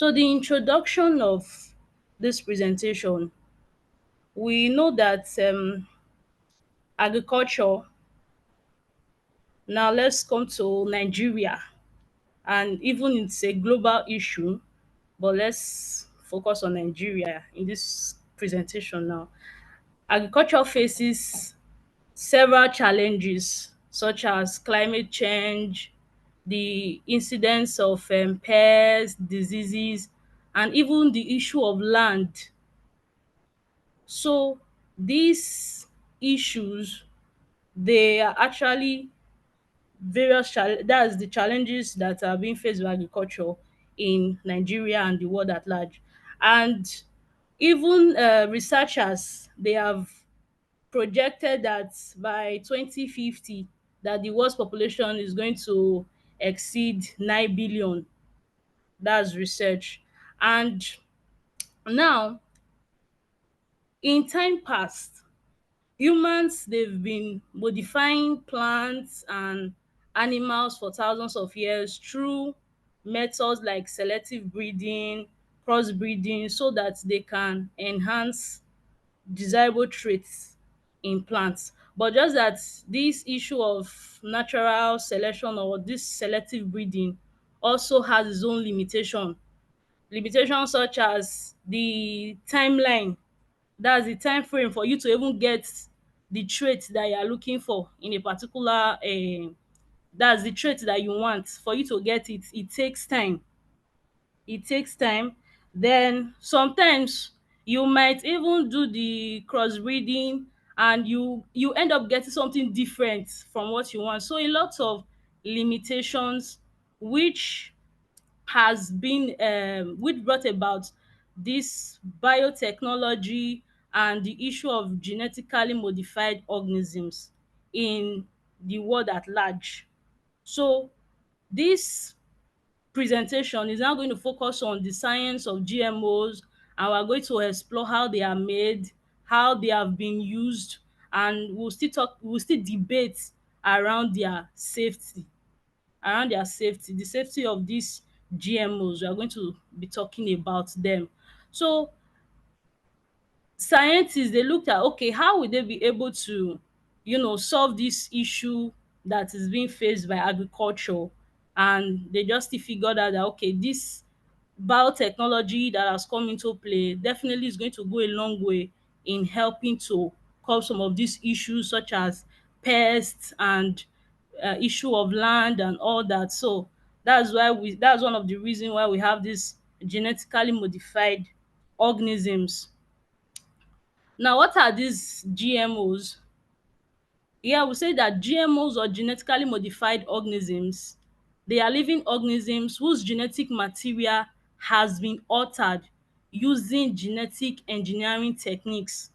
So the introduction of this presentation, we know that agriculture, now let's come to Nigeria, and even it's a global issue, but let's focus on Nigeria in this presentation now. Agriculture faces several challenges such as climate change, the incidence of pests, diseases, and even the issue of land. So these issues, they are actually that's the challenges that are being faced by agriculture in Nigeria and the world at large. And even researchers, they have projected that by 2050 that the world's population is going to exceed 9 billion. That's research. And now, in time past, humans, they've been modifying plants and animals for thousands of years through methods like selective breeding, crossbreeding, so that they can enhance desirable traits in plants. But just that this issue of natural selection or this selective breeding also has its own limitations such as the timeline. That's the time frame for you to even get the trait that you are looking for in a particular that's the trait that you want. For you to get it, it takes time. Then sometimes you might even do the crossbreeding, and you end up getting something different from what you want. So a lot of limitations, which which brought about this biotechnology and the issue of genetically modified organisms in the world at large. So this presentation is now going to focus on the science of GMOs, and we're going to explore how they are made, how they have been used, and we'll still debate around their safety, the safety of these GMOs. We are going to be talking about them. So scientists, they looked at, okay, how will they be able to solve this issue that is being faced by agriculture, and they just still figured out that, okay, this biotechnology that has come into play definitely is going to go a long way in helping to curb some of these issues such as pests and issue of land and all that. So that's one of the reasons why we have these genetically modified organisms. Now, what are these GMOs? Yeah, we say that GMOs, or genetically modified organisms, they are living organisms whose genetic material has been altered using genetic engineering techniques.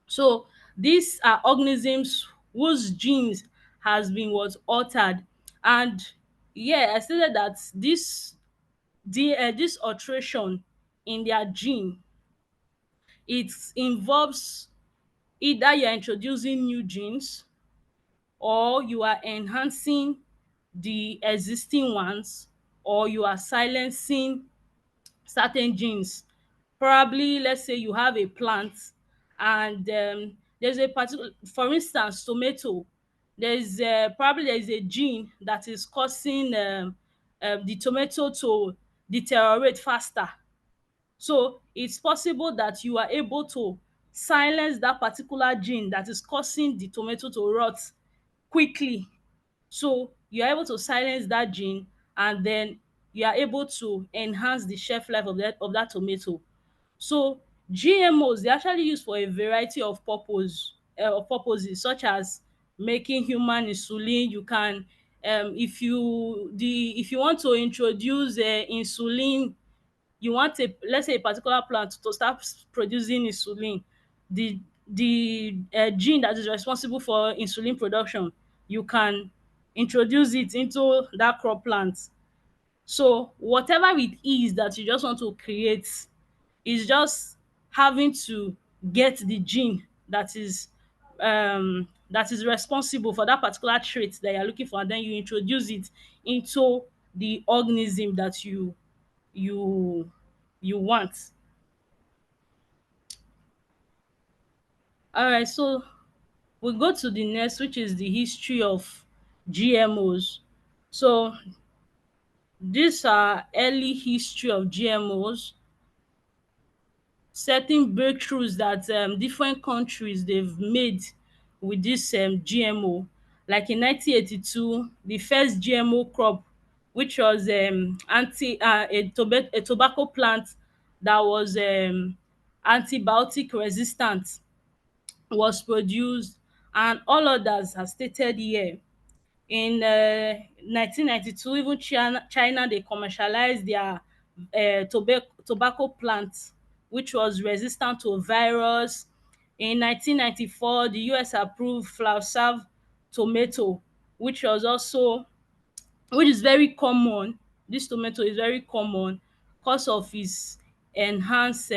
So these are organisms whose genes has been altered. And yeah, I stated that this alteration in their gene, it involves either you're introducing new genes, or you are enhancing the existing ones, or you are silencing certain genes. Probably, let's say you have a plant, and there's a particular, for instance, tomato. There's a gene that is causing the tomato to deteriorate faster. So it's possible that you are able to silence that particular gene that is causing the tomato to rot quickly. So you are able to silence that gene, and then you are able to enhance the shelf life of that tomato. So GMOs, they actually used for a variety of purposes, such as making human insulin. You can if you want to introduce insulin, you want a, let's say, a particular plant to start producing insulin, the gene that is responsible for insulin production, you can introduce it into that crop plant. So whatever it is that you just want to create is just having to get the gene that is responsible for that particular trait that you're looking for, and then you introduce it into the organism that you you you want. Alright, so we go to the next, which is the history of GMOs. So these are early history of GMOs, certain breakthroughs that different countries they've made with this GMO. Like in 1982, the first GMO crop, which was a tobacco plant that was antibiotic resistant, was produced, and all others are stated here. In 1992, even China dey commercialize their tobacco plant, which was resistant to virus. In 1994, the US approved Flauserve tomato, which was also which is very common. This tomato is very common because of its enhanced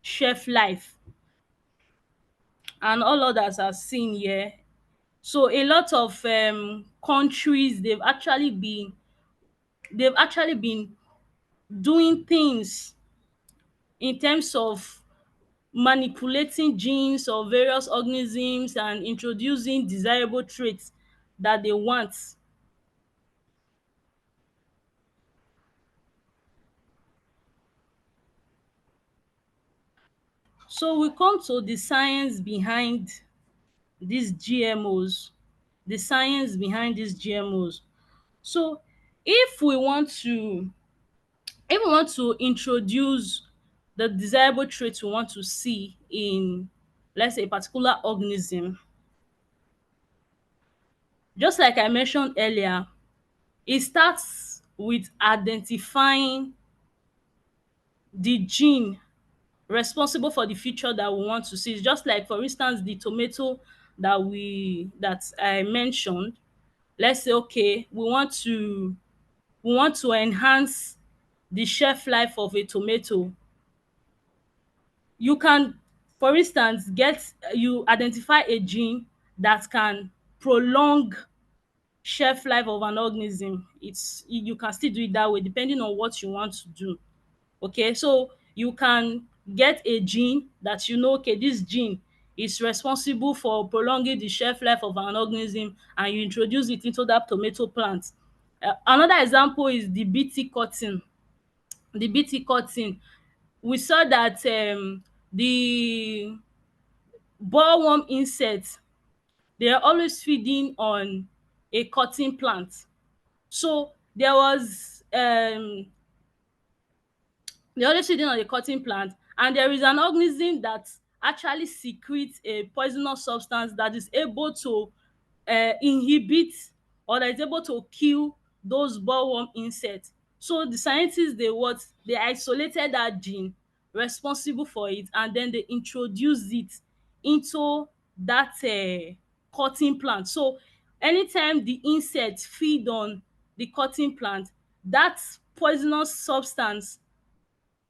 shelf life, and all others are seen here. So a lot of countries, they've actually been doing things in terms of manipulating genes of various organisms and introducing desirable traits that they want. So we come to the science behind these GMOs, the science behind these GMOs. So if we want to if we want to introduce the desirable traits we want to see in, let's say, a particular organism, just like I mentioned earlier, it starts with identifying the gene responsible for the feature that we want to see. Just like, for instance, the tomato that I mentioned. Let's say, okay, we want to enhance the shelf life of a tomato. You can, for instance, you identify a gene that can prolong shelf life of an organism. You can still do it that way depending on what you want to do. Okay, so you can get a gene that, okay, this gene is responsible for prolonging the shelf life of an organism, and you introduce it into that tomato plant. Another example is the bt cotton. The bt cotton, we saw that the bollworm insect, they are always feeding on a cotton plant. So they're always feeding on a cotton plant, and there is an organism that actually secretes a poisonous substance that is able to inhibit, or that is able to kill those bollworm insects. So the scientists, they isolated that gene responsible for it, and then they introduced it into that cotton plant. So anytime the insect feed on the cotton plant, that poisonous substance,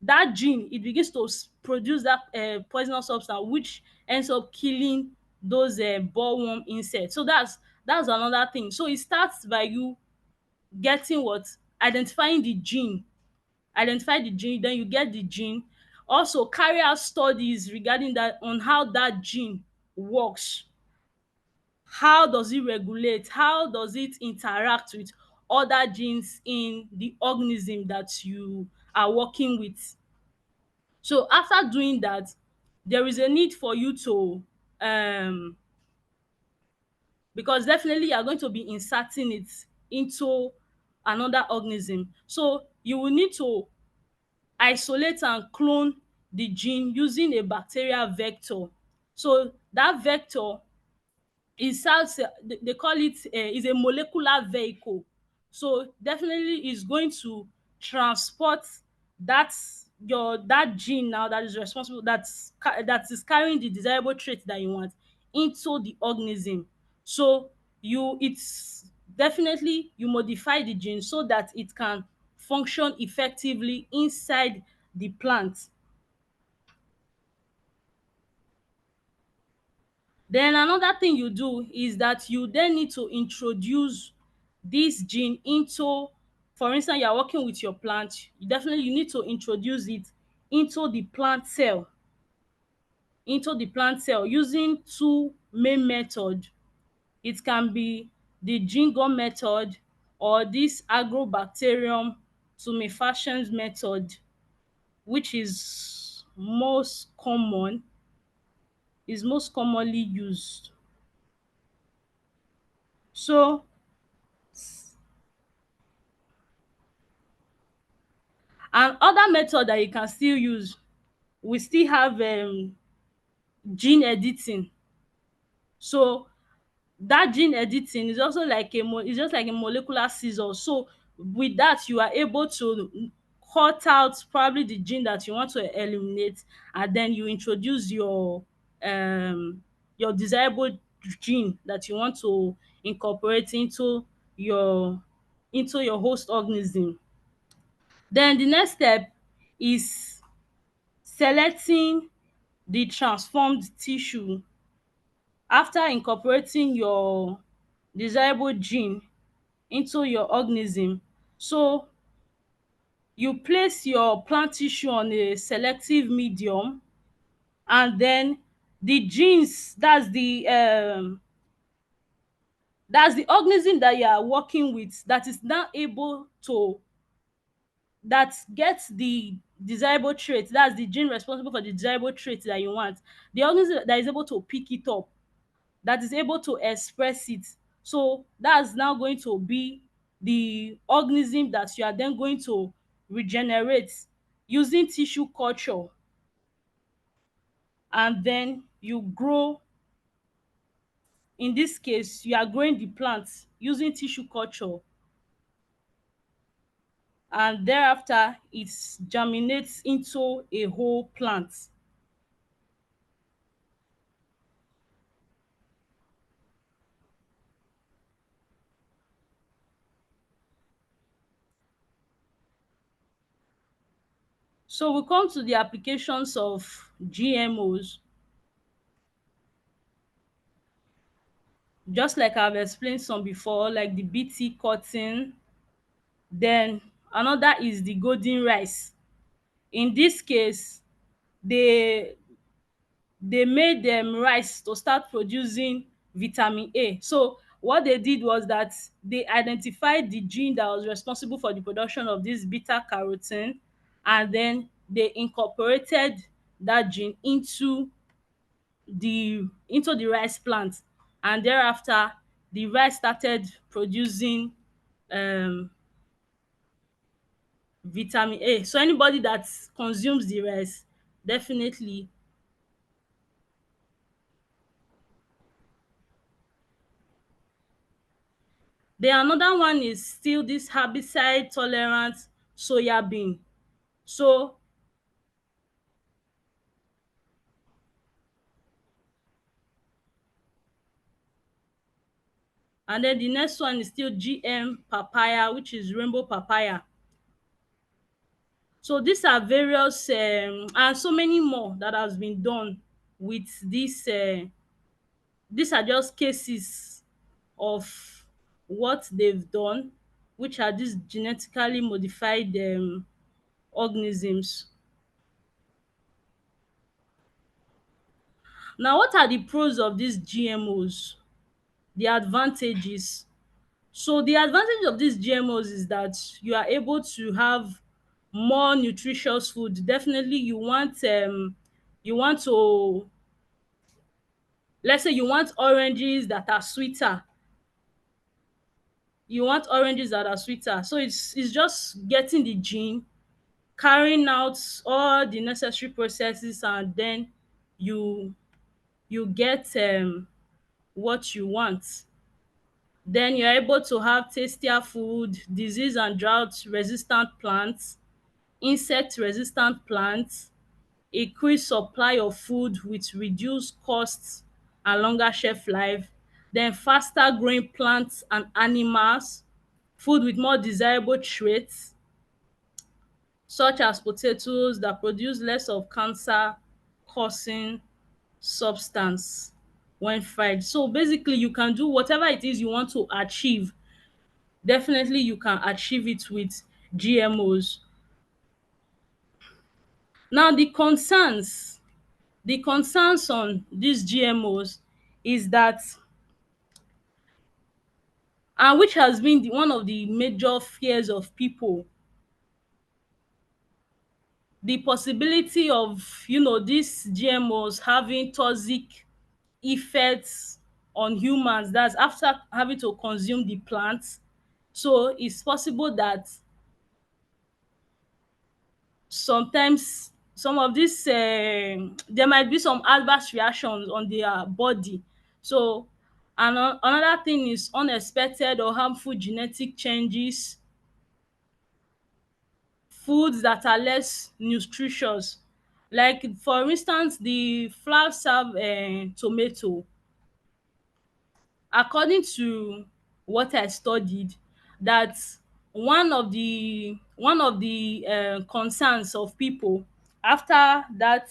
that gene, it begins to produce that poisonous substance, which ends up killing those bollworm insects. So that's another thing. So it starts by you getting what identifying the gene. Identify the gene, then you get the gene. Also carry out studies regarding that, on how that gene works. How does it regulate, how does it interact with other genes in the organism that you are working with. So after doing that, there is a need for you to, because definitely you are going to be inserting it into another organism. So you will need to isolate and clone the gene using a bacterial vector. So that vector, it serves, they call it, is a molecular vehicle. So definitely is going to transport that that gene now that is responsible, that is carrying the desirable trait that you want, into the organism. So it's definitely, you modify the gene so that it can function effectively inside the plant. Then another thing you do is that you then need to introduce this gene into for instance, you are working with your plant, you need to introduce it into the plant cell using two main method. It can be the Gingon method or this agrobacterium tumefaciens method, which is most commonly used. So and other method that you can still use, we still have gene editing. So that gene editing is also like it's just like a molecular scissors. So with that, you are able to cut out probably the gene that you want to eliminate, and then you introduce your desirable gene that you want to incorporate your into your host organism. Then the next step is selecting the transformed tissue after incorporating your desirable gene into your organism. So you place your plant tissue on a selective medium, and then the genes, that's the organism that you are working with, that is now able to that gets the desirable trait, that's the gene responsible for the desirable trait that you want. The organism that is able to pick it up, that is able to express it, so that's now going to be the organism that you are then going to regenerate using tissue culture. And then you grow, in this case you are growing the plant using tissue culture, and thereafter it germinates into a whole plant. So we come to the applications of GMOs. Just like I've explained some before, like the BT cotton. Then another is the golden rice. In this case, they made rice to start producing vitamin A. So what they did was that they identified the gene that was responsible for the production of this beta carotene, and then they incorporated that gene into the rice plant, and thereafter the rice started producing um vitamin A. So anybody that consumes the rice, definitely. Then another one is still this herbicide tolerant soya bean. So and then the next one is still GM papaya, which is rainbow papaya. So these are various and so many more that has been done with this. These are just cases of what they've done, which are these genetically modified organisms. Now, what are the pros of these GMOs? The advantages. So the advantage of these GMOs is that you are able to have more nutritious food. Definitely you want to, let's say you want oranges that are sweeter. So it's just getting the gene, carrying out all the necessary processes, and then you get what you want. Then you're able to have tastier food, disease and drought resistant plants, insect resistant plants, increased supply of food with reduced costs and longer shelf life, then faster growing plants and animals, food with more desirable traits such as potatoes that produce less of cancer causing substance when fried. So basically you can do whatever it is you want to achieve definitely you can achieve it with GMOs. Now the concerns on these GMOs is that, and which has been one of the major fears of people, the possibility of these GMOs having toxic effects on humans, that's after having to consume the plants. So it's possible that sometimes some of dis there might be some adverse reactions on their body. So and another thing is unexpected or harmful genetic changes, foods that are less nutritious. Like for instance, the flour serve tomato, according to what I studied, that one of the concerns of people after that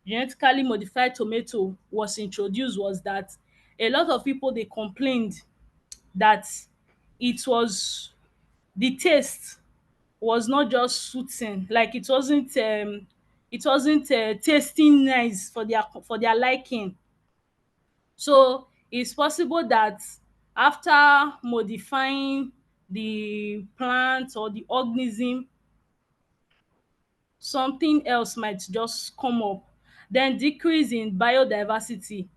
genetically modified tomato was introduced was that a lot of people dey complained that it was the taste was not just soothing, like it wasn't tasting nice for their liking. So it's possible that after modifying the plant or the organism, something else might just come up. Then decrease in biodiversity.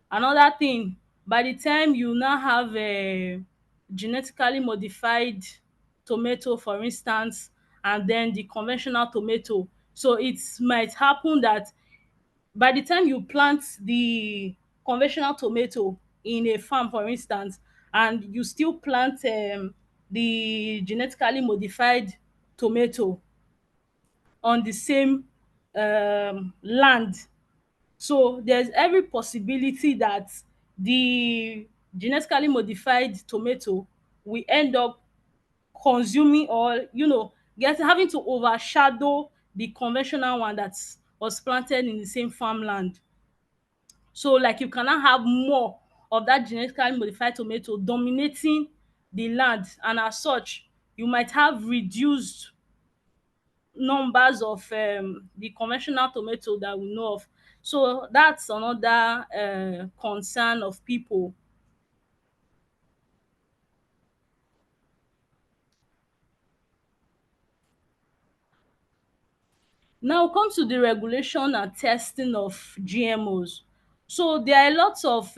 Another thing, by the time you now have a genetically modified tomato, for instance, and then the conventional tomato, so it might happen that by the time you plant the conventional tomato in a farm, for instance, and you still plant the genetically modified tomato on the same land, so there's every possibility that the genetically modified tomato will end up consuming, or having to overshadow the conventional one that was planted in the same farmland. So like you cannot have more of that genetically modified tomato dominating the land, and as such you might have reduced numbers of the conventional tomato that we know of. So that's another concern of people. Now come to the regulation and testing of GMOs. So there are lots of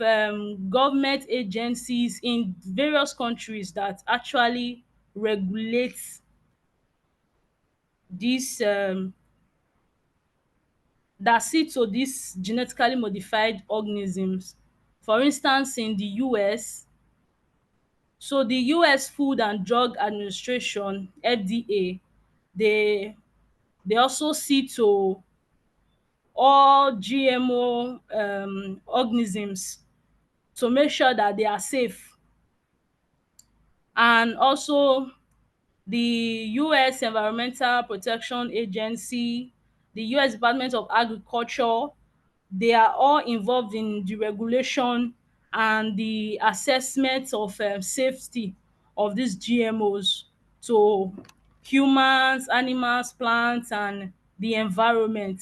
government agencies in various countries that actually regulate dis that see to dis genetically modified organisms. For instance, in the US, so the US Food and Drug Administration, FDA, they also see to all GMO organisms to make sure that they are safe. And also the US Environmental Protection Agency, the US Department of Agriculture, they are all involved in the regulation and the assessment of safety of these GMOs to humans, animals, plants and the environment.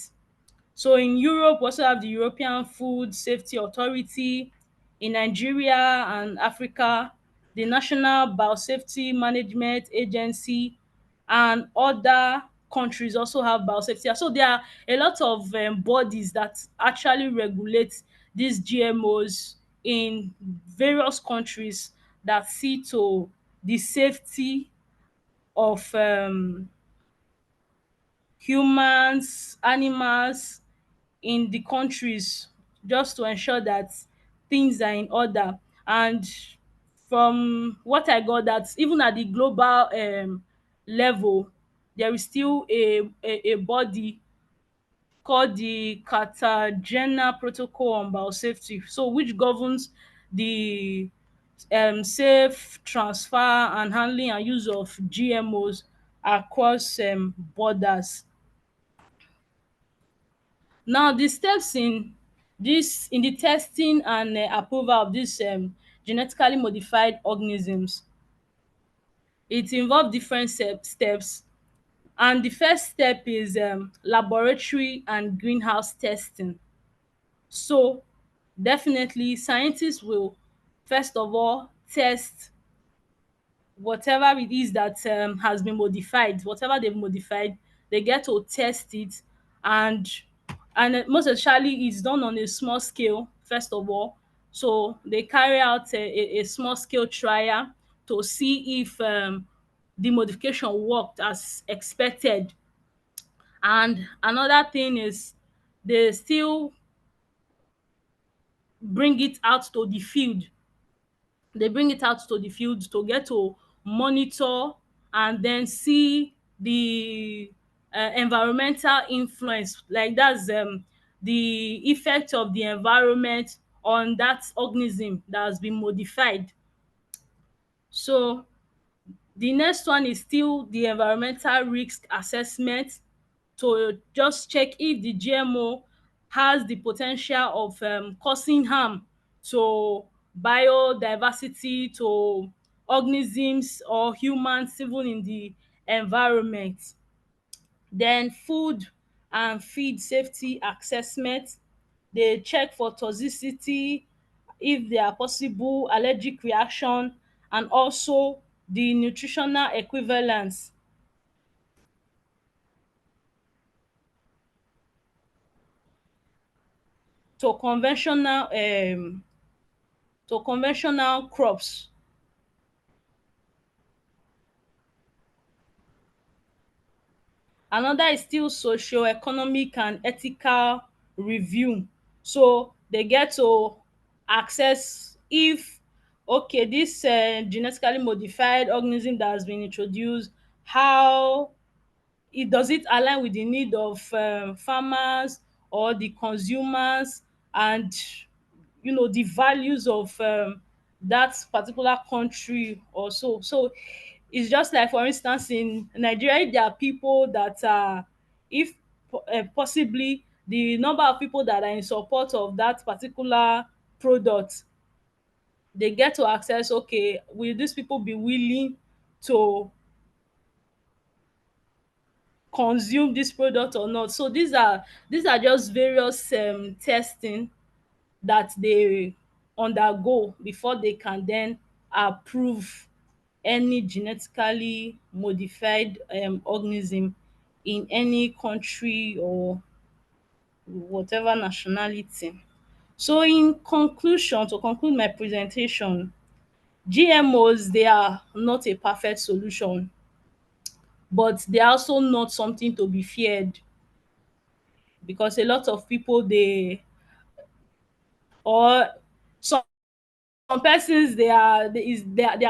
So in Europe, we also have the European Food Safety Authority. In Nigeria and Africa, the National Biosafety Management Agency, and other countries also have biosafety. So there are a lot of bodies that actually regulate these GMOs in various countries that see to the safety of humans, animals in the countries, just to ensure that things are in order. And from what I got, that even at the global level, there is still a body called the Cartagena Protocol on Biosafety, so which governs the safe transfer and handling and use of GMOs across borders. Now the steps in the testing and approval of dis genetically modified organisms. It involve different steps, and the first step is laboratory and greenhouse testing. So definitely scientists will first of all test whatever it is that has been modified, whatever they've modified, they get to test it. And and most especially it's done on a small scale first of all. So they carry out a small scale trial to see if the modification worked as expected. And another thing is they still bring it out to the field. They bring it out to the field to get to monitor and then see the environmental influence, like that's the effect of the environment on that organism that has been modified. So the next one is still the environmental risk assessment, to just check if the GMO has the potential of causing harm to biodiversity, to organisms or humans even in the environment. Then food and feed safety assessment, dey check for toxicity, if there are possible allergic reaction, and also the nutritional equivalence to conventional crops. Another is still socio-economic and ethical review. So they get to access if, okay, this genetically modified organism that has been introduced, how it does it align with the need of farmers or the consumers, and the values of that particular country or so. So it's just like, for instance, in Nigeria, if there are people that are, if possibly the number of people that are in support of that particular product, they get to access, okay, will these people be willing to consume this product or not. So these are just various testing that they undergo before they can then approve any genetically modified organism in any country or whatever nationality. So in conclusion, to conclude my presentation, GMOs, they are not a perfect solution, but they are also not something to be feared, because a lot of people, they, or some persons, they are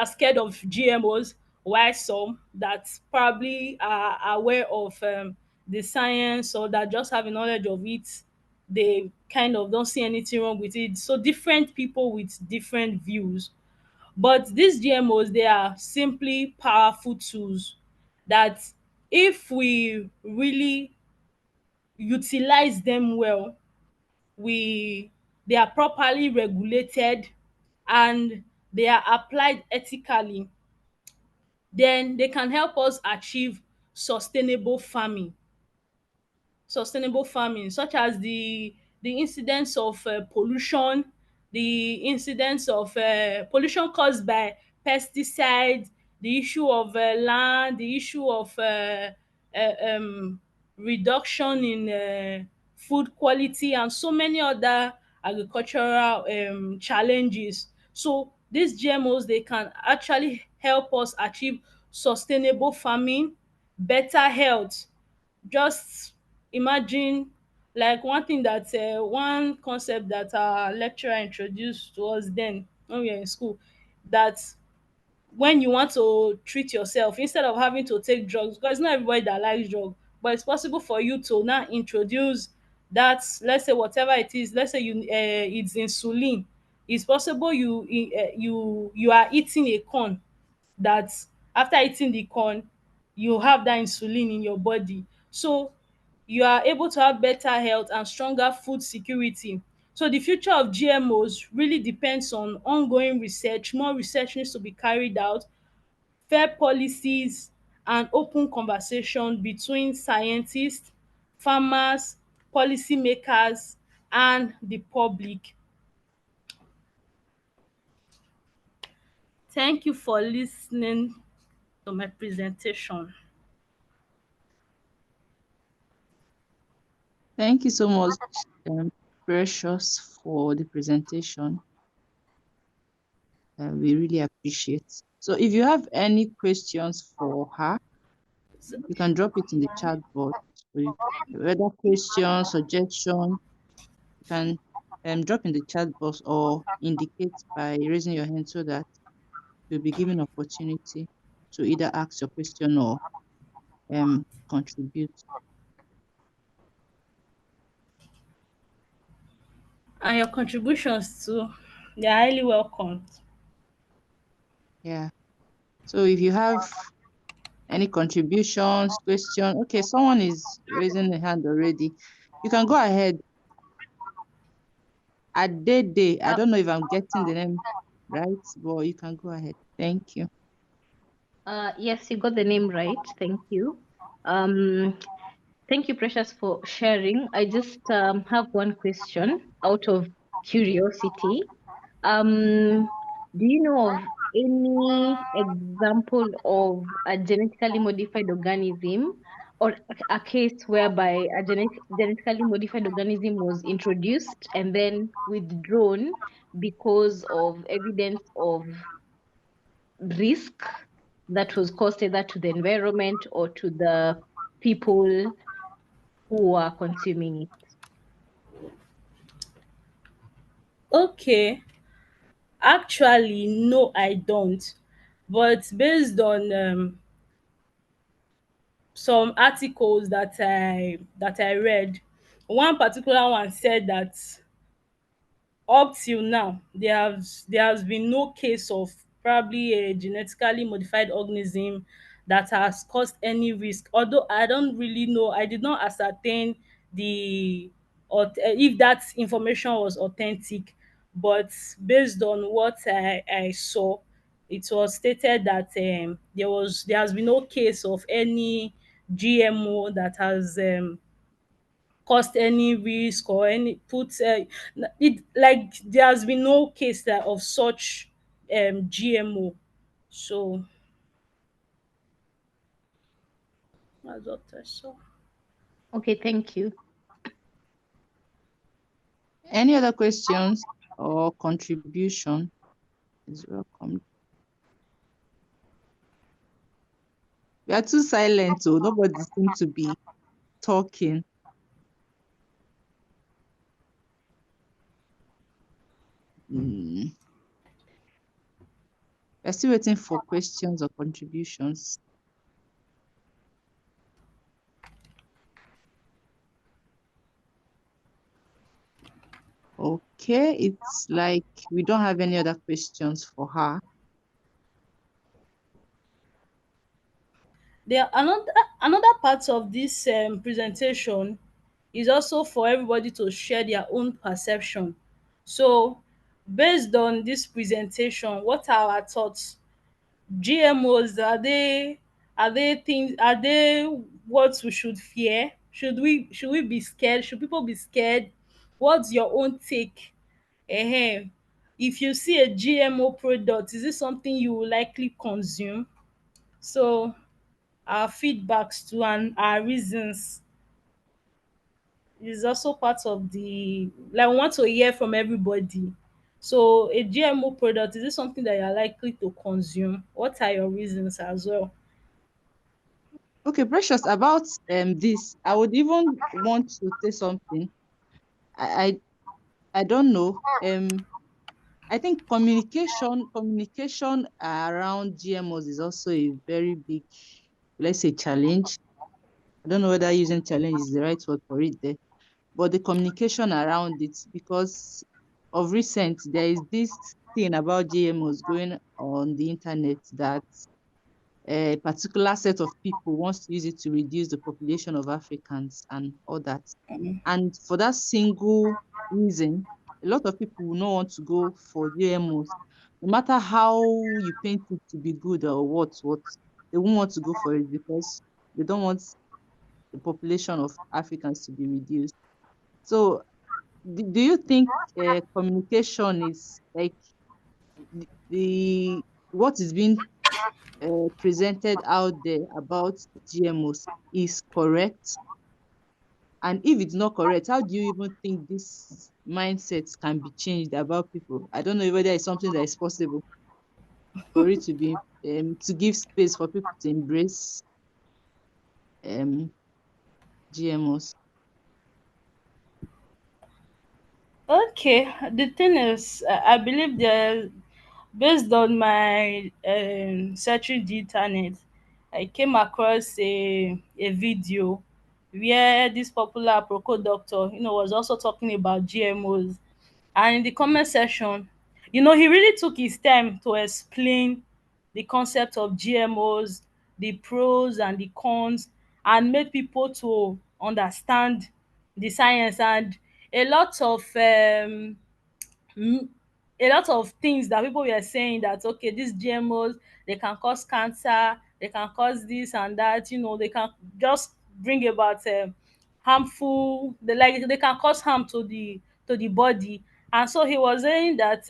scared of GMOs, while some that probably are aware of the science, or that just have a knowledge of it, they kind of don't see anything wrong with it. So different people with different views. But these GMOs, they are simply powerful tools that, if we really utilize them well, we they are properly regulated and they are applied ethically, then they can help us achieve sustainable farming. Such as the incidence of pollution, the incidence of pollution caused by pesticides, the issue of land, the issue of reduction in food quality, and so many other agricultural challenges. So these GMOs, they can actually help us achieve sustainable farming, better health. Just imagine, like one thing that one concept that our lecturer introduced to us then when we were in school, that when you want to treat yourself, instead of having to take drugs, because not everybody that likes drug, but it's possible for you to now introduce that, let's say whatever it is, let's say it's insulin. It's possible you are eating a corn, that after eating the corn, you have that insulin in your body. So you are able to have better health and stronger food security. So the future of GMOs really depends on ongoing research. More research needs to be carried out fair policies and open conversation between scientists, farmers, policy makers and the public. Thank you for listening to my presentation. Thank you so much, Precious, for the presentation. We really appreciate. So if you have any questions for her, So, you can drop it in the chat box. Whether question, suggestion, you can drop in the chat box or indicate by raising your hand so that you'll be given opportunity to either ask your question or contribute. and your contributions too, they are highly welcomed. Yeah. So if you have any contributions, question, okay, someone is raising the hand already. You can go ahead. Adede, I Uh, don't know if I'm getting the name right, but you can go ahead. Thank you. yes, you got the name right. Thank you. Um, Thank you, Precious, for sharing. I just have one question out of curiosity. Do you know of any example of a genetically modified organism or a case whereby a genetically modified organism was introduced and then withdrawn because of evidence of risk that was caused either to the environment or to the people who are consuming it? Okay, actually no I don't, but based on some articles that I read, one particular one said that up till now there has been no case of probably a genetically modified organism that has caused any risk, although I don't really know, I did not ascertain the if that information was authentic, but based on what I saw, it was stated that there has been no case of any GMO that has caused any risk or any put it, like there has been no case that of such GMO. So that's what I saw. Okay, thank you. Any other questions or contribution is welcome. We are too silent, so nobody seems to be talking. We're still waiting for questions or contributions. Okay, it's like we don't have any other questions for her. There another part of this presentation is also for everybody to share their own perception. So based on this presentation, what are our thoughts? GMOs, are they what we should fear? Should we be scared? Should people be scared? What's your own take? If you see a GMO product, is it something you will likely consume? So our feedbacks too and our reasons is also part of the, like, we want to hear from everybody. So a GMO product, is it something that you're likely to consume? What are your reasons as well? Okay, Precious, about this, I would even want to say something. I I don't know. I think communication around GMOs is also a very big, let's say, challenge. I don't know whether using challenge is the right word for it there, but the communication around it, because of recent, there is this thing about GMOs going on the internet that a particular set of people wants to use it to reduce the population of Africans and all that. And for that single reason, a lot of people will not want to go for GMOs. no matter how you paint it to be good or what, they won't want to go for it because they don't want the population of Africans to be reduced. So, do you think communication is like the what is being presented out there about GMOs is correct? And if it's not correct, how do you even think this mindset can be changed about people? I don't know whether it's something that is possible for it to be to give space for people to embrace um GMOs. Okay, the thing is, I believe there, based on my searching the internet, I came across a video where this popular Proco doctor, was also talking about GMOs. And in the comment section, he really took his time to explain the concept of GMOs, the pros and the cons, and make people to understand the science. And a lot of mm, a lot of things that people were saying, that okay, these GMOs, they can cause cancer, they can cause this and that, they can just bring about harmful, they can cause harm to the body. And so he was saying that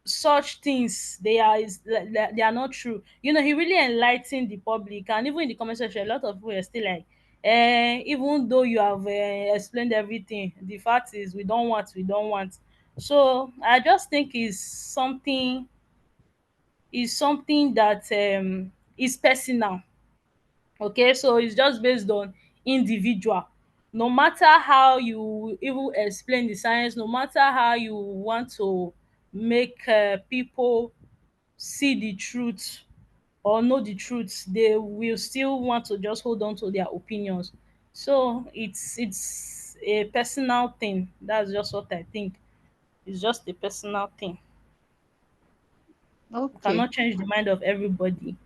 such things, they are not true. He really enlightened the public. And even in the comment section, a lot of people are still like, even though you have explained everything, the fact is we don't want. So I just think is something that is personal. Okay, so it's just based on individual. No matter how you even explain the science, no matter how you want to make people see the truth or know the truth, they will still want to just hold on to their opinions. So it's a personal thing. That's just what I think. It's just a personal thing. You Okay. cannot change the mind of everybody.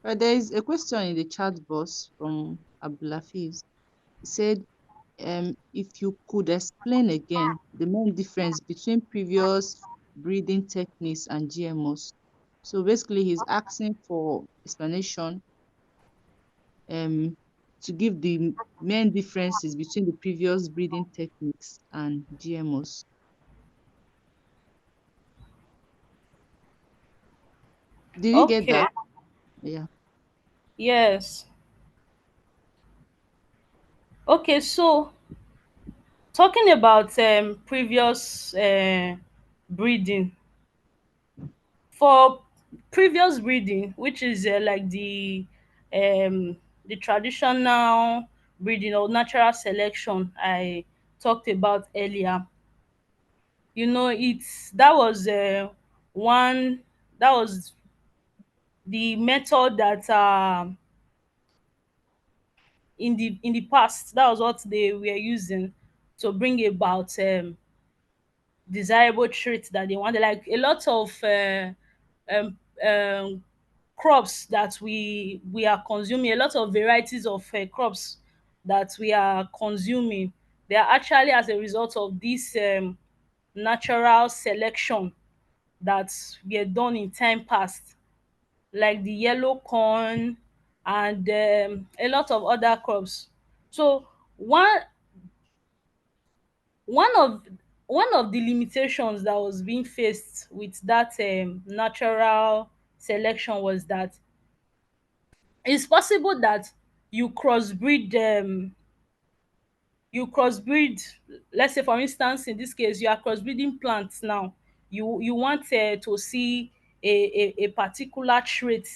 But there is a question in the chat box from Abdulafiz. He said, if you could explain again the main difference between previous breeding techniques and GMOs. So basically, he's asking for explanation um, to give the main differences between the previous breeding techniques and GMOs. Did you get Okay. that? Yeah. Yes. Okay, so talking about previous breeding, for previous breeding, which is like the traditional breeding or natural selection I talked about earlier. It's that was one that was the method that in the past, that was what they were using to bring about desirable traits that they wanted. Like a lot of um, um, crops that we are consuming, a lot of varieties of crops that we are consuming, they are actually as a result of this natural selection that were done in time past, like the yellow corn and a lot of other crops. So one one of one of the limitations that was being faced with that natural selection was that it's possible that you crossbreed you crossbreed let's say, for instance, in this case, you are crossbreeding plants now. You want to see a particular trait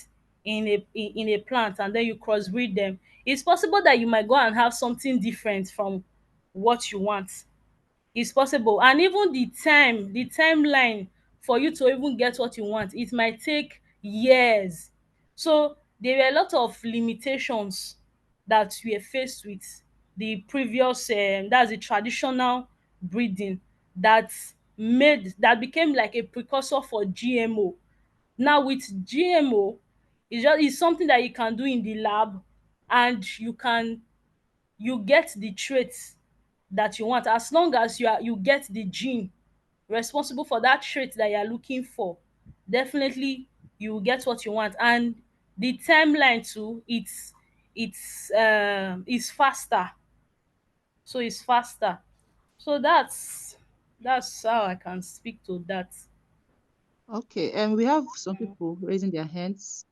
in a plant, and then you crossbreed them. It's possible that you might go and have something different from what you want. It's possible. And even the timeline for you to even get what you want, it might take years. So there were a lot of limitations that we are faced with the previous that's the traditional breeding that became like a precursor for GMO. Now with GMO, it's something that you can do in the lab, and you get the traits that you want, as long as you get the gene responsible for that trait that you're looking for, definitely you will get what you want. And the timeline too, it's faster. So it's faster. So that's how I can speak to that. Okay, and we have some people raising their hands.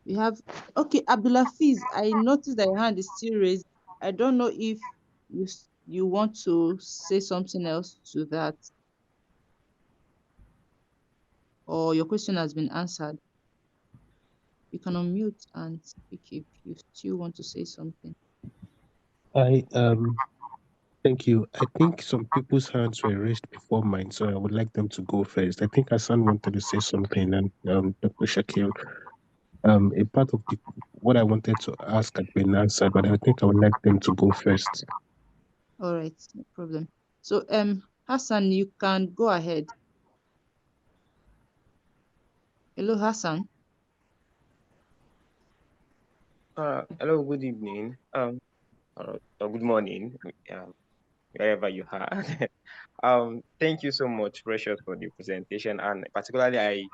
We have, okay, Abdulafiz, I noticed that your hand is still raised. I don't know if you want to say something else to that, or your question has been answered. You can unmute and speak if you still want to say something. I Thank you. I think some people's hands were raised before mine, so I would like them to go first. I think Hassan wanted to say something, and Dr. Shakil. A part of what I wanted to ask had been answered, but I think I would like them to go first. All right, no problem. So, Hassan, you can go ahead. Hello, Hassan. Hello, good evening. Or good morning, wherever you are. Thank you so much, Precious, for the presentation, and particularly,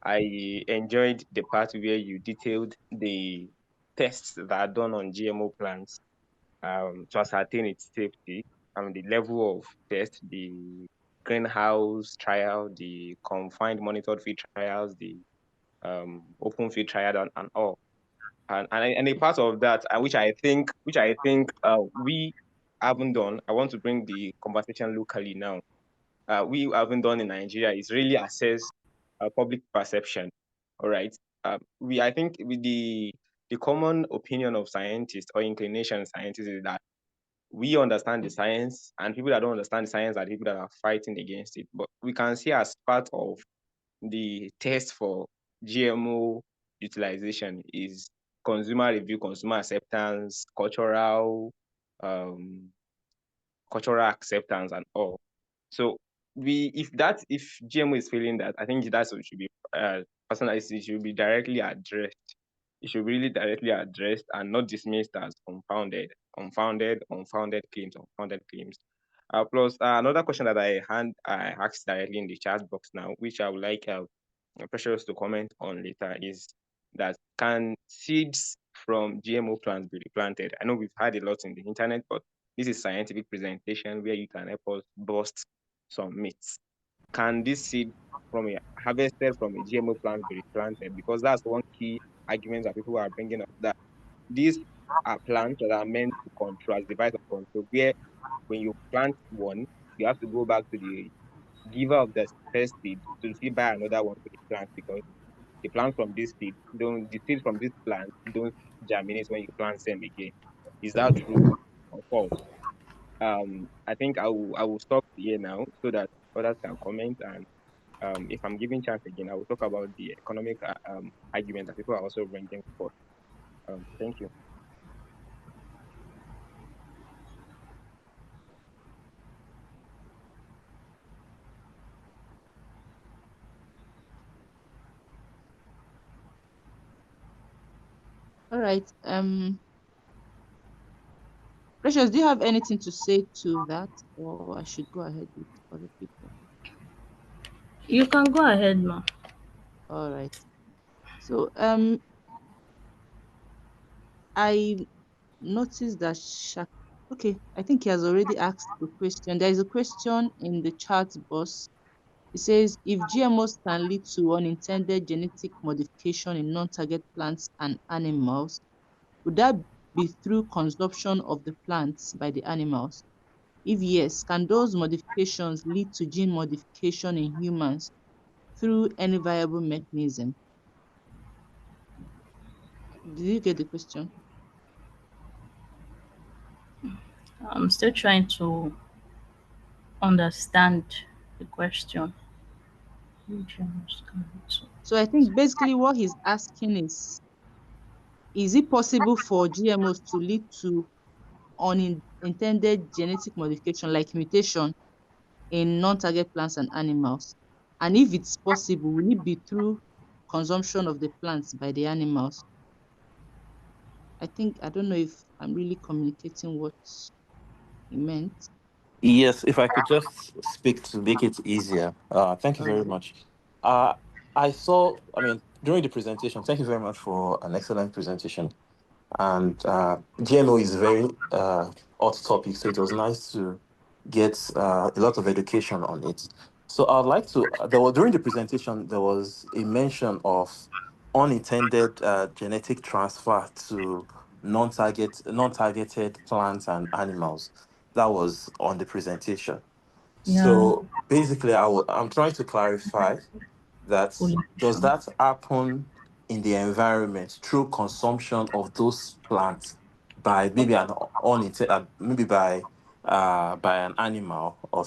I enjoyed the part where you detailed the tests that are done on GMO plants, to ascertain its safety, the level of test, the greenhouse trial, the confined monitored field trials, the open field trial, and all. And a part of that, which I think we haven't done. I want to bring the conversation locally now. We haven't done in Nigeria is really assess public perception. All right. We I think with the common opinion of scientists or inclination of scientists is that we understand the science, and people that don't understand the science are people that are fighting against it. But we can see as part of the test for GMO utilization is consumer review, consumer acceptance, um, cultural acceptance, and all. So if GMO is failing that, I think that's what should be personally it should be directly addressed. It should be really directly addressed and not dismissed as unfounded claims. Plus, another question that I asked directly in the chat box now, which I would like Precious to comment on later, is that can seeds from GMO plants be replanted? I know we've had a lot in the internet, but this is scientific presentation where you can help us bust some myths. Can this seed from a harvested from a GMO plant be replanted? Because that's one key argument that people are bringing up, that these are plants that are meant to control as device of control, where when you plant one, you have to go back to the giver of the first seed to see buy another one to the plant, because the plant from this seed don't the seed from this plant don't germinate when you plant them again. Is that true or false? I think I will stop here now so that others can comment, and if I'm giving chance again, I will talk about the economic argument that people are also bringing forth. Thank you. All right. Precious, do you have anything to say to that, or I should go ahead with other people? You can go ahead, ma. All right. So, I noticed that okay, I think he has already asked the question. There is a question in the chat box. It says, if GMOs can lead to unintended genetic modification in non-target plants and animals, would that be through consumption of the plants by the animals? If yes, can those modifications lead to gene modification in humans through any viable mechanism? Did you get the question? I'm still trying to understand the question. So I think basically what he's asking is it possible for GMOs to lead to unintended genetic modification like mutation in non-target plants and animals? And if it's possible, will it be through consumption of the plants by the animals? I don't know if I'm really communicating what he meant. Yes, if I could just speak to make it easier. Thank you All very right. much. Uh, I saw, I mean, during the presentation, thank you very much for an excellent presentation. And GMO is a very hot topic, so it was nice to get a lot of education on it. So I'd like to, during the presentation, there was a mention of unintended genetic transfer to non-targeted plants and animals. That was on the presentation. Yeah, So basically, I'm trying to clarify that does pollination. that happen in the environment through consumption of those plants by maybe an maybe by an animal or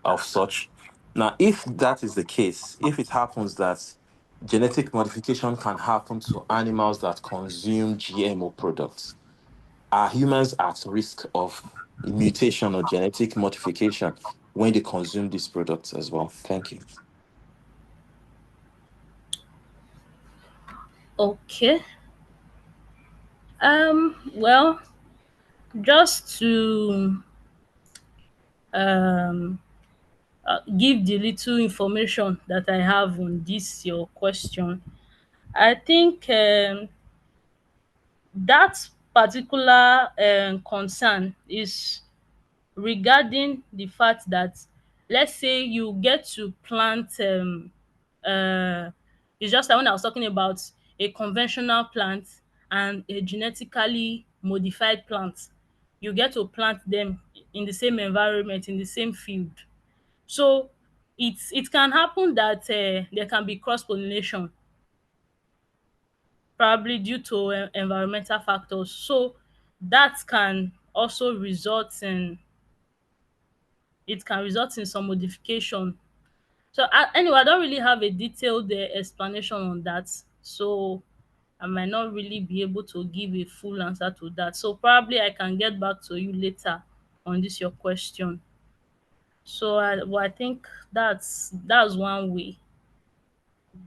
of such. Now, if that is the case, if it happens that genetic modification can happen to animals that consume GMO products, are humans at risk of mutation or genetic modification when they consume these products as well? Thank you. Okay. Well, just to um give the little information that I have on this your question, I think that particular concern is regarding the fact that, let's say you get to plant uh it's just like when I was talking about a conventional plant and a genetically modified plant. You get to plant them in the same environment, in the same field. So it can happen that there can be cross pollination, probably due to environmental factors. So that can also result in, it can result in some modification. So anyway, I don't really have a detailed explanation on that. So I might not really be able to give a full answer to that. So probably I can get back to you later on this your question. So I think that's one way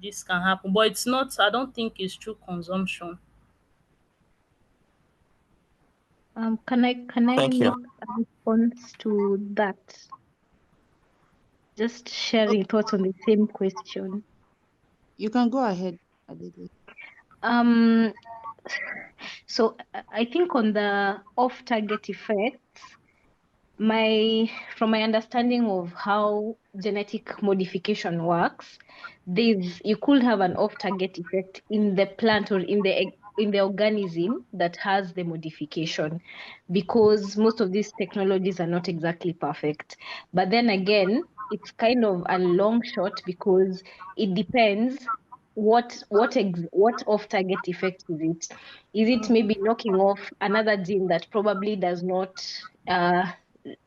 this can happen, but it's not. I don't think it's through consumption. Can I Thank you. make a response to that? Just sharing thoughts on the same question. You can go ahead, Adede. Um, so I think on the off-target effects, my from my understanding of how genetic modification works, there's you could have an off-target effect in the plant or in the organism that has the modification, because most of these technologies are not exactly perfect. But then again, it's kind of a long shot because it depends what off-target effect is it? Is it maybe knocking off another gene that probably does not uh,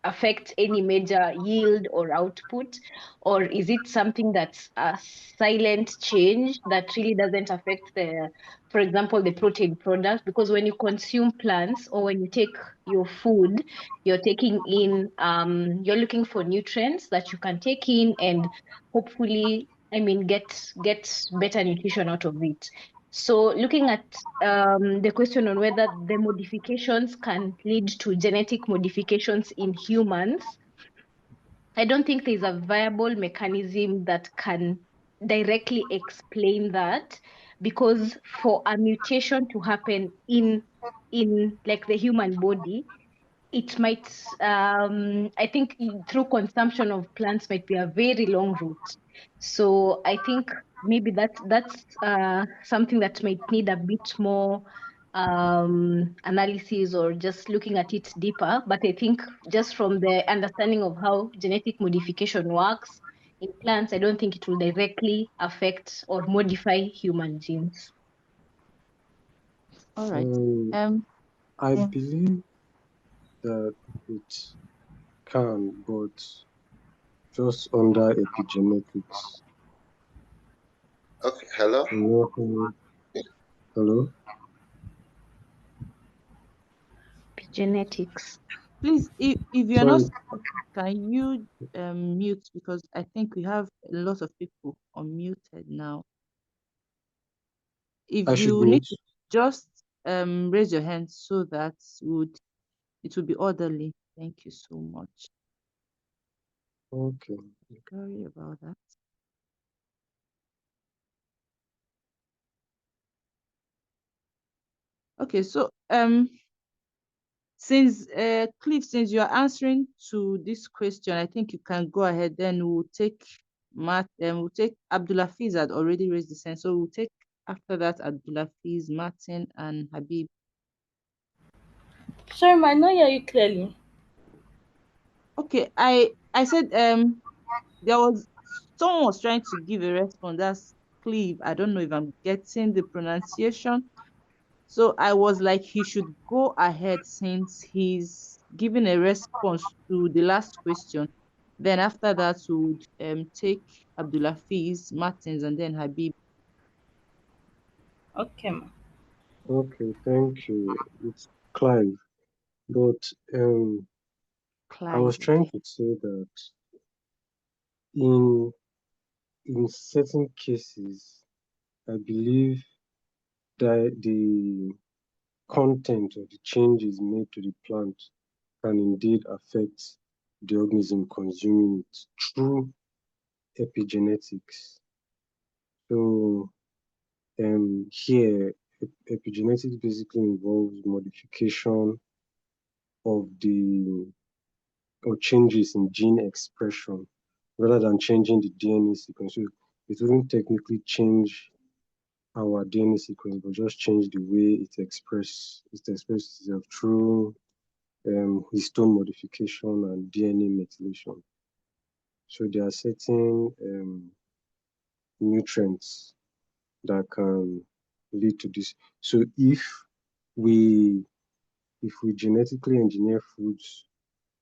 affect any major yield or output? Or is it something that's a silent change that really doesn't affect the, for example, the protein product? Because when you consume plants or when you take your food, you're taking in, you're looking for nutrients that you can take in and hopefully, I mean, get better nutrition out of it. So looking at the question on whether the modifications can lead to genetic modifications in humans, I don't think there's a viable mechanism that can directly explain that, because for a mutation to happen in like the human body, it might I think through consumption of plants might be a very long route. So I think maybe that's something that might need a bit more analysis or just looking at it deeper. But I think just from the understanding of how genetic modification works in plants, I don't think it will directly affect or modify human genes. All right. Um, Um, I yeah. believe that it can, but just under epigenetics. Okay, hello. You know, hello? Genetics. Please, if you're not Sorry, speaking, can you mute, because I think we have a lot of people unmuted now. If I should you need mute. to just raise your hand so that would it will be orderly. Thank you so much. Okay. Sorry about that. Okay, so since Cliff, since you are answering to this question, I think you can go ahead. Then we'll take Matt. We'll take Abdulafiz had already raised the hand, so we'll take after that Abdulafiz, Martin, and Habib. Sorry, might not hear you clearly. Okay, I said there was someone was trying to give a response. That's Cliff. I don't know if I'm getting the pronunciation. So I was like, he should go ahead since he's giving a response to the last question. Then after that, we would take Abdulafiz, Martins, and then Habib. Okay, ma. Okay, thank you. It's Clive. But I was Clive, trying okay. to say that in certain cases, I believe that the content or the changes made to the plant can indeed affect the organism consuming it through epigenetics. So here, epigenetics basically involves modification of the or changes in gene expression rather than changing the DNA sequence. So it wouldn't technically change our DNA sequence, but just change the way it expresses itself through histone modification and DNA methylation. So there are certain nutrients that can lead to this. So we if we genetically engineer foods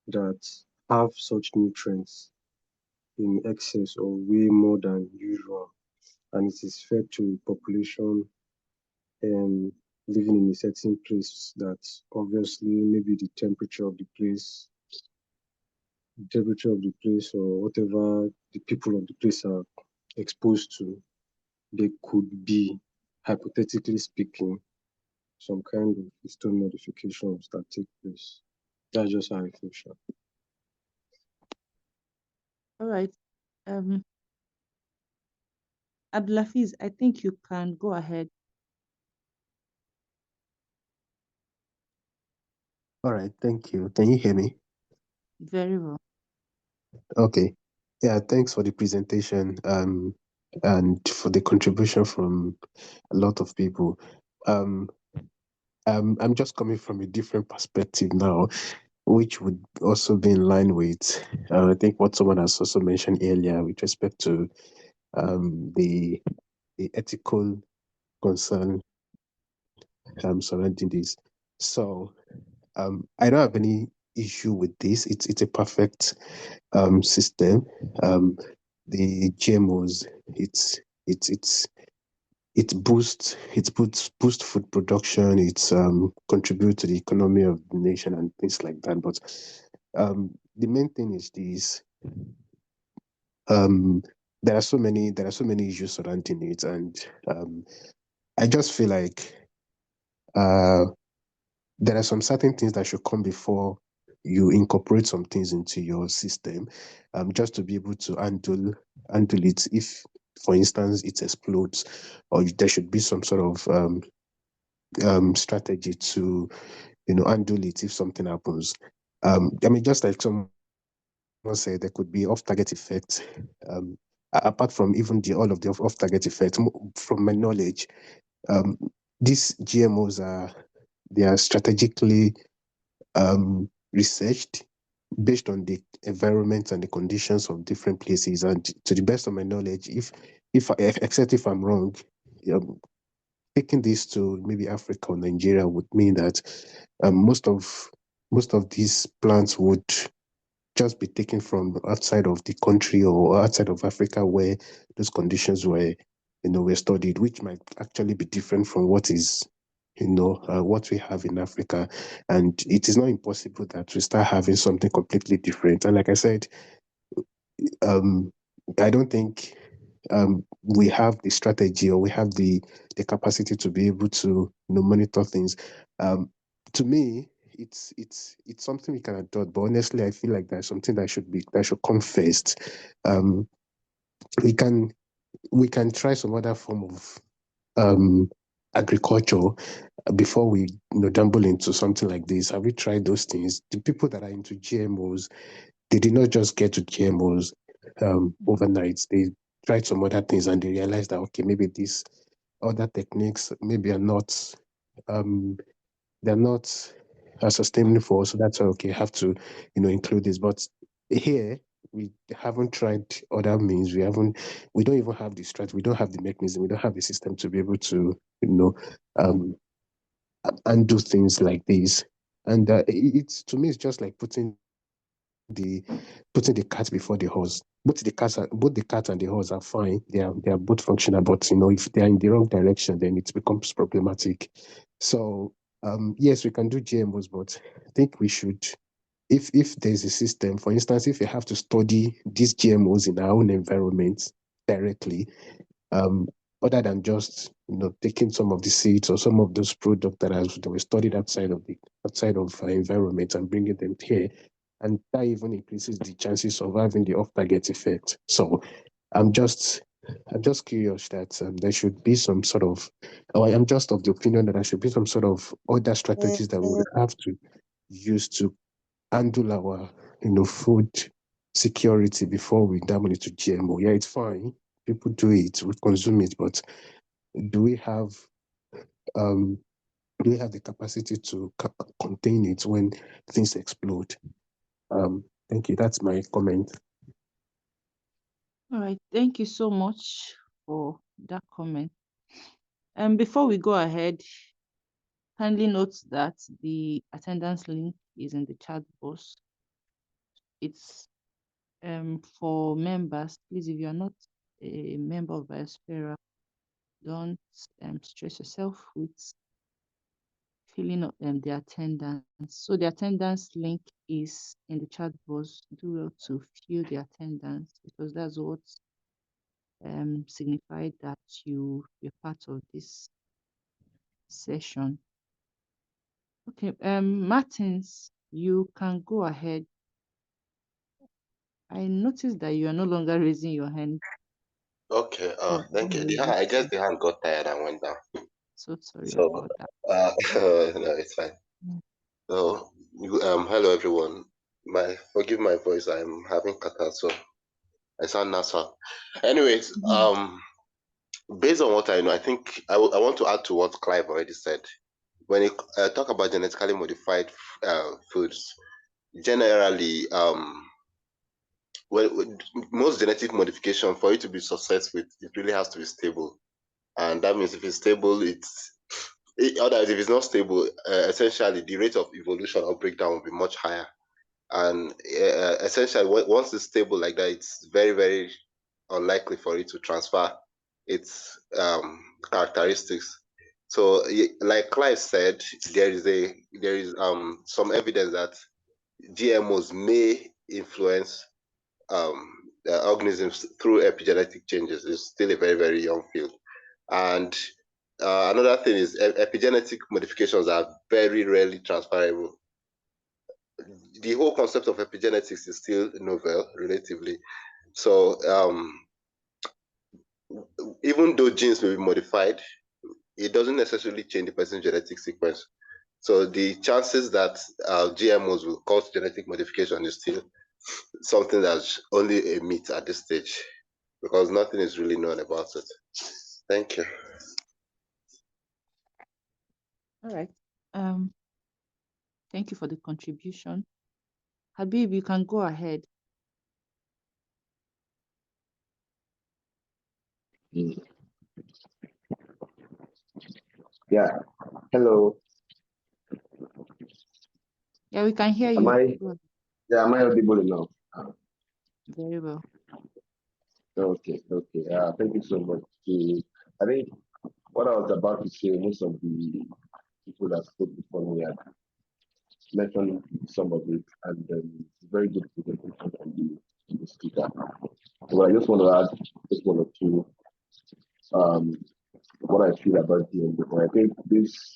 that have such nutrients in excess or way more than usual, and it is fed to a population um, living in a certain place that obviously maybe the temperature of the place or whatever the people of the place are exposed to, there could be, hypothetically speaking, some kind of histone modifications that take place. That's just how I feel, sure. All right. Um, Abdulafiz, I think you can go ahead. All right, thank you. Can you hear me? Very well. Okay. Yeah, thanks for the presentation and for the contribution from a lot of people. Um, I'm just coming from a different perspective now, which would also be in line with, I think, what someone has also mentioned earlier with respect to the ethical concern surrounding this. So I don't have any issue with this. It's a perfect system. The GMOs, it's it boost food production. It's contribute to the economy of the nation and things like that. But the main thing is this: um, there are so many issues surrounding it, and I just feel like uh, there are some certain things that should come before you incorporate some things into your system, just to be able to handle it if, for instance, it explodes, or there should be some sort of strategy to handle it if something happens. I mean, just like someone said, there could be off-target effects. Apart from even the all of the off-target effects, from my knowledge, um, these GMOs are strategically researched based on the environment and the conditions of different places. And to the best of my knowledge, except if I'm wrong, um, taking this to maybe Africa or Nigeria would mean that most of these plants would just be taken from outside of the country or outside of Africa where those conditions were studied, which might actually be different from what we have in Africa. And it is not impossible that we start having something completely different. And like I said, um, I don't think we have the strategy or we have the capacity to be able to monitor things. To me, it's something we can adopt, but honestly, I feel like there's something that should come first. Um, we can try some other form of agriculture before we dabble into something like this. Have we tried those things? The people that are into GMOs, they did not just get to GMOs overnight. They tried some other things and they realized that okay, maybe these other techniques maybe are not they're not sustainable for us. So that's why okay, have to include this. But here we haven't tried other means. We don't even have the strategy. We don't have the mechanism. We don't have the system to be able to um and do things like this. And it's to me, it's just like the putting the cat before the horse. Both the cat and the horse are fine. They are both functional, but if they are in the wrong direction, then it becomes problematic. So yes, we can do GMOs, but I think we should. If there's a system, for instance, if you have to study these GMOs in our own environment directly, um, other than just taking some of the seeds or some of those products that were studied outside of our environment and bringing them here, and that even increases the chances of having the off-target effect. So I'm just curious that there should be some sort of, or I'm just of the opinion that there should be some sort of other strategies that we would have to use to handle our food security before we dabble into GMO. Yeah, it's fine. People do it, we consume it, but do we have um the capacity to contain it when things explode? Thank you. That's my comment. All right. Thank you so much for that comment. And before we go ahead, kindly note that the attendance link is in the chat box. It's for members. Please, if you are not a member of Biospera, don't stress yourself with filling up the attendance. So the attendance link is in the chat box. Do well to fill the attendance because that's what signified that you're part of this session. Okay, Martins, you can go ahead. I noticed that you are no longer raising your hand. Okay, So I thank don't you. know what I guess the hand got tired and went down. so sorry So, about that. no, it's fine. Mm. So, hello everyone. Forgive my voice. I'm having catarrh, so I sound nasal. Anyways, based on what I know, I think I want to add to what Clive already said. When you talk about genetically modified foods, generally, most genetic modification for it to be successful, it really has to be stable, and that means if it's stable, otherwise if it's not stable, essentially the rate of evolution or breakdown will be much higher. And essentially, once it's stable like that, it's very, very unlikely for it to transfer its characteristics. So, like Clive said, there is some evidence that GMOs may influence organisms through epigenetic changes. It's still a very, very young field. And another thing is epigenetic modifications are very rarely transferable. The whole concept of epigenetics is still novel, relatively. So even though genes may be modified, it doesn't necessarily change the person's genetic sequence. So the chances that GMOs will cause genetic modification is still something that's only a myth at this stage, because nothing is really known about it. Thank you. All right. Thank you for the contribution. Habib, you can go ahead. Yeah. Hello. Yeah, we can hear Am you. I? Go ahead. Yeah. Am I audible enough? Very well. Okay. Okay. Thank you so much. I think what I was about to say, most of the people that spoke before me had mentioned some of it, and very good presentation from the speaker. So I just want to add just one or two. What I feel about GMO. I think this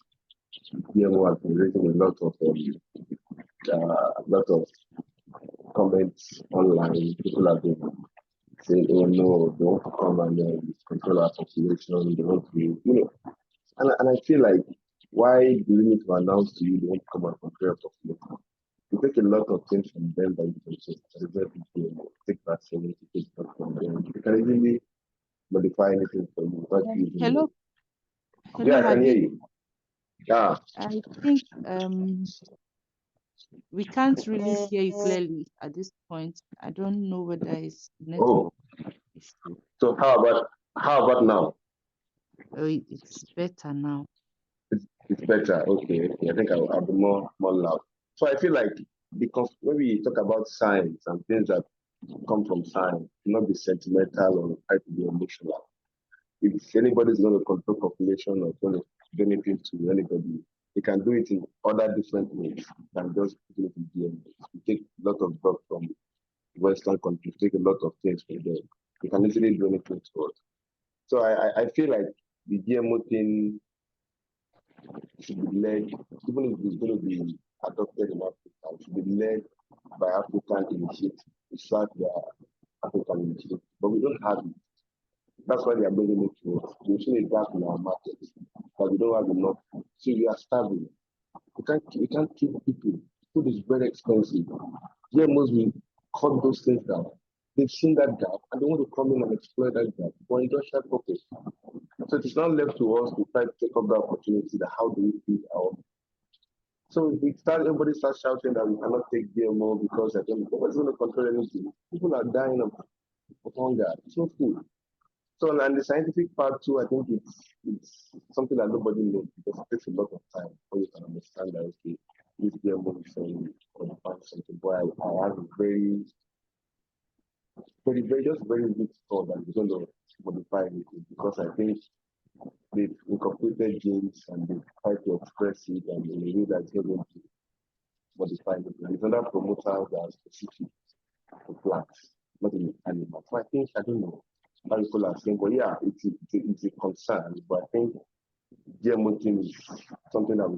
GMO has been raising a lot of a lot of comments online. People have been saying, "Oh no, they want to come and control our population. They want to, and I feel like, why do we need to announce to you they want to come and control our population? You take a lot of things from them that you can just reserve it to them. Take vaccine, take that from them. You can easily modify anything for you without you even know. Hello, Yeah, hello, I can hear Habib. you. Yeah. I think we can't really hear you clearly at this point. I don't know whether it's network Oh, issue. so how about now? Oh, it's better now. It's better. Okay, okay. I think I'll be more loud. So I feel like, because when we talk about science and things that come from science, not be sentimental or try to be emotional. If anybody's going to control population or going to do anything to anybody, they can do it in other different ways than just putting it in GMOs. We take a lot of drugs from Western countries, take a lot of things from them. They can easily do anything to us. So I feel like the GMO thing should be led, even if it's going to be adopted in Africa, it should be led by African initiative. To start the African initiative. But we don't have it. That's why they are bringing it to us. We've seen a gap in our market, but we don't have enough. So we are starving. We can't keep people. Food is very expensive. GMOs will cut those things down. They've seen that gap and they want to come in and exploit that gap for industrial purpose. So it is not left to us to try to take up the opportunity that how do we feed our. So if we start, everybody starts shouting that we cannot take GMO because nobody's going to control anything. People are dying of hunger. It's not food. So, and the scientific part too, I think it's something that nobody knows because it takes a lot of time before you can understand that, okay, this GMO is saying or define something. But I have a very weak thought that it's going to modify anything, because I think they've incorporated genes and they try to express it and in a way that's not going to modify anything. There's another promoters that are specific to plants, not in animals. So I think, I don't know how people are saying, but yeah, it's a concern. But I think GMO thing is something that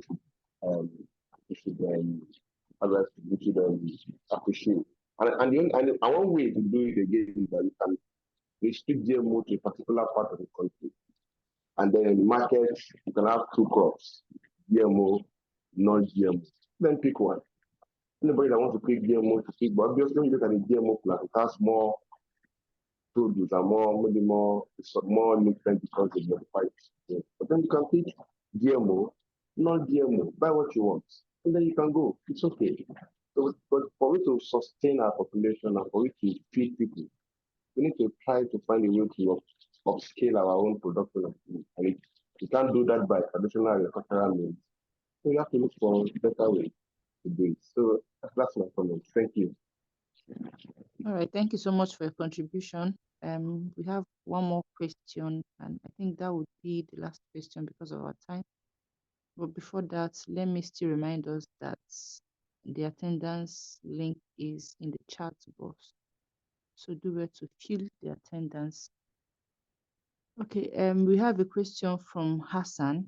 um, we should appreciate. And one way to do it again is that you can restrict GMO to a particular part of the country, and then in the market you can have two crops: GMO, non-GMO. Then pick one. Anybody that wants to pick GMO to pick, but obviously when you look at the GMO plant, it has more produce and more nutrients because they modify it. But then you can pick GMO, non-GMO, buy what you want, and then you can go. It's okay. So, but for we to sustain our population and for we to feed people, we need to try to find a way to upscale our own production of food. And we can't do that by traditional agricultural means. So we have to look for better ways to do it. So that's my comment. Thank you. All right, thank you so much for your contribution. We have one more question, and I think that would be the last question because of our time. But before that, let me still remind us that the attendance link is in the chat box. So do well to fill the attendance. Okay, we have a question from Hassan.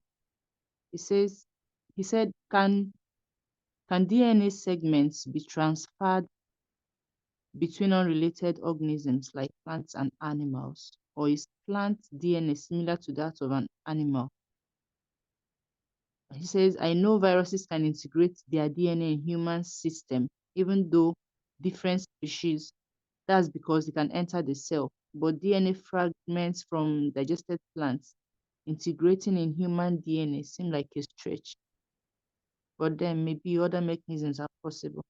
He said, can DNA segments be transferred between unrelated organisms like plants and animals, or is plant DNA similar to that of an animal? He says, I know viruses can integrate their DNA in human system, even though different species. That's because they can enter the cell. But DNA fragments from digested plants integrating in human DNA seem like a stretch. But then maybe other mechanisms are possible.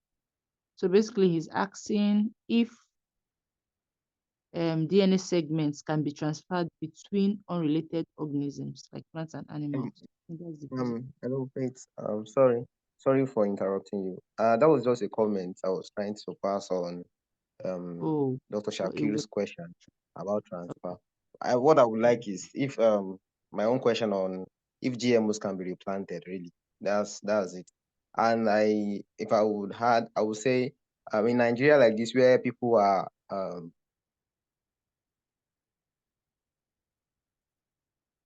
So basically, he's asking if DNA segments can be transferred between unrelated organisms like plants and And animals. I think that's the basic. hello, wait. Sorry for interrupting you. That was just a comment I was trying to pass on Oh, Dr. oh, it will. Shakir's question about transfer. What I would like is if my own question on if GMOs can be replanted, really. That's it. And if I would had, I would say in Nigeria like this where people are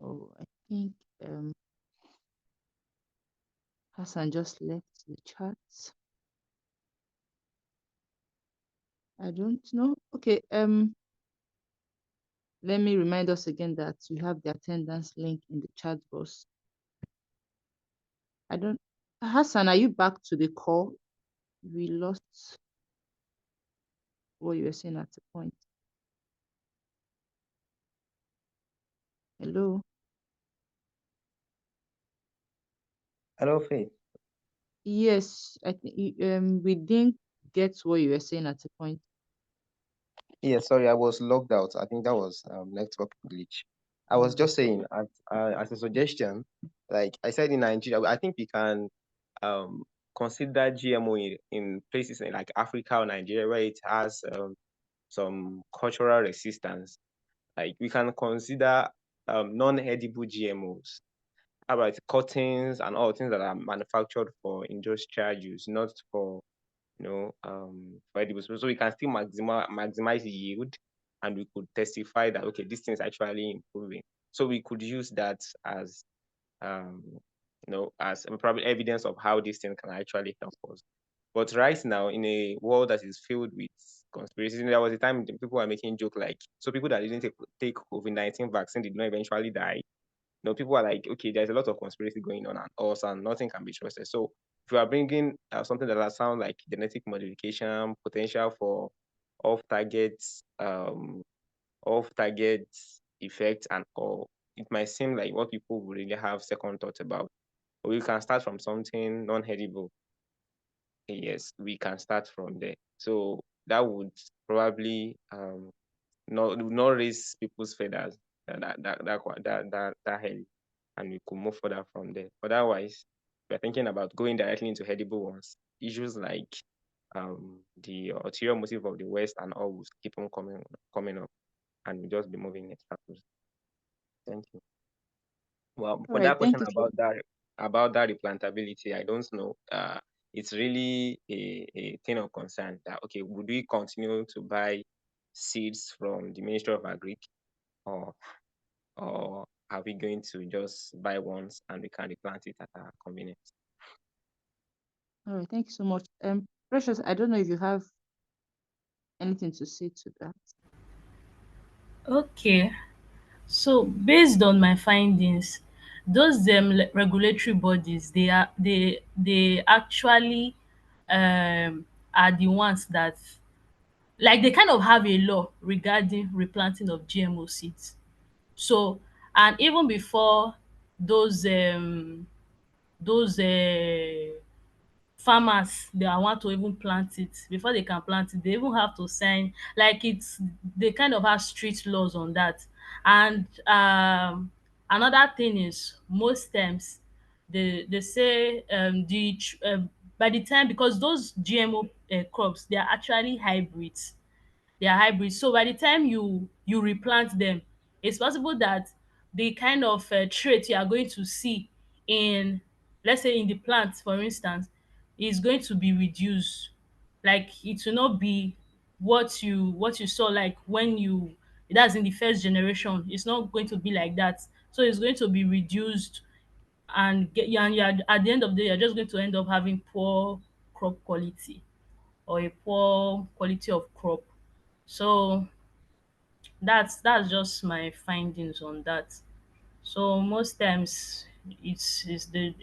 Oh, I think Hassan just left the chat. I don't know. Okay. Let me remind us again that we have the attendance link in the chat box. I don't. Hassan, are you back to the call? We lost what you were saying at the point. Hello. Hello, Faith. Yes, I think we didn't get what you were saying at the point. Yeah, sorry, I was logged out. I think that was network glitch. I was Oh, just saying, as a suggestion, like I said in Nigeria, I think we can um, consider GMO in places like Africa or Nigeria where it has some cultural resistance. Like we can consider non-edible GMOs, about cottons and all things that are manufactured for industrial use, not for for edible. So we can still maximize the yield, and we could testify that okay, this thing is actually improving. So we could use that as um, as probably evidence of how this thing can actually help us. But right now, in a world that is filled with conspiracies, there was a time people were making joke like, so people that didn't take COVID-19 vaccine did not eventually die. People are like, okay, there's a lot of conspiracy going on at us, and nothing can be trusted. So if you are bringing something that sounds like genetic modification, potential for off-target, off-target effects, and all, it might seem like what people would really have second thoughts about. But we can start from something non-edible. Yes, we can start from there. So that would probably not raise people's feathers that heavy, and we could move further from there. Otherwise, we're thinking about going directly into edible ones. Issues like the ulterior motive of the West and all will keep on coming up, and we'll just be moving it further. Thank you. Well, all for right. that Thank question you for. about that replantability, I don't know. It's really a thing of concern that okay, would we continue to buy seeds from the Ministry of Agri, or are we going to just buy once and we can replant it at our convenience? All right. Thank you so much. Precious, I don't know if you have anything to say to that. Okay. So based on my findings, those regulatory bodies, they actually are the ones that, like, they kind of have a law regarding replanting of GMO seeds. So, and even before those those farmers that want to even plant it, before they can plant it, they even have to sign, like, it's, they kind of have strict laws on that. And another thing is, most times they say by the time, because those GMO crops, they are actually hybrids, they are hybrids. So by the time you replant them, it's possible that the kind of trait you are going to see in, let's say, in the plant, for instance, is going to be reduced. Like, it will not be what you saw, like, when you, that's in the first generation. It's not going to be like that. So it's going to be reduced, and you're, at the end of the day, you're just going to end up having poor crop quality, or a poor quality of crop. So that's just my findings on that. So most times it's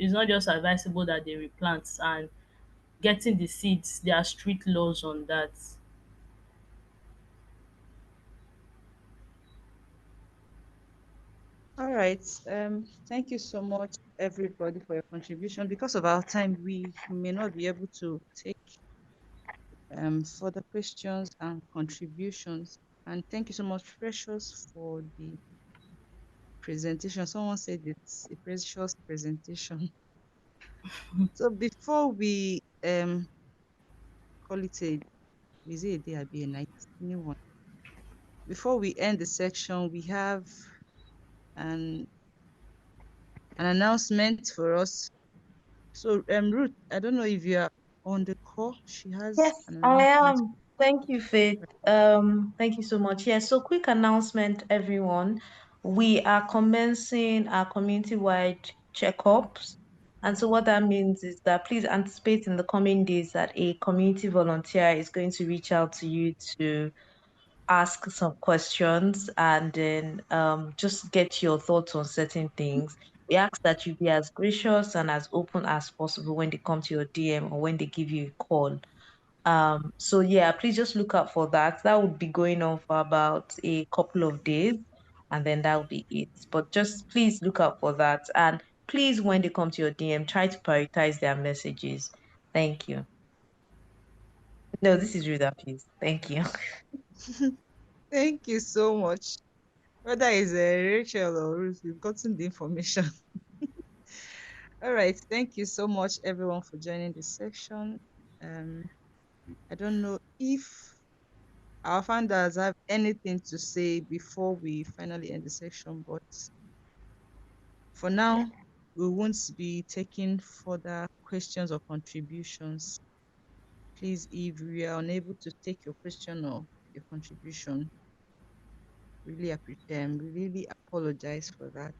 not just advisable that they replant, and getting the seeds, there are strict laws on that. All right. Thank you so much, everybody, for your contribution. Because of our time, we may not be able to take further questions and contributions. And thank you so much, Precious, for the presentation. Someone said it's a precious presentation. So before we call it a, is it a day or be a night? Anyone? Before we end the section, we have an an announcement for us. So Ruth, I don't know if you are on the call. She has Yes, an I announcement. am. Thank you, Faith. Thank you so much. Yes, so quick announcement, everyone. We are commencing our community-wide checkups And so what that means is that please anticipate in the coming days that a community volunteer is going to reach out to you to ask some questions and then just get your thoughts on certain things. We ask that you be as gracious and as open as possible when they come to your DM or when they give you a call. So yeah, please just look out for that. That would be going on for about a couple of days, and then that will be it. But just please look out for that. And please, when they come to your DM, try to prioritize their messages. Thank you. No, this is Ruda, please. Thank you. Thank you so much. Whether it's Rachel or Ruth, you've gotten the information. All right. Thank you so much, everyone, for joining this section. Um, I don't know if our founders have anything to say before we finally end the section, but for now, we won't be taking further questions or contributions. Please, if we are unable to take your question or your contribution, really apologize for that.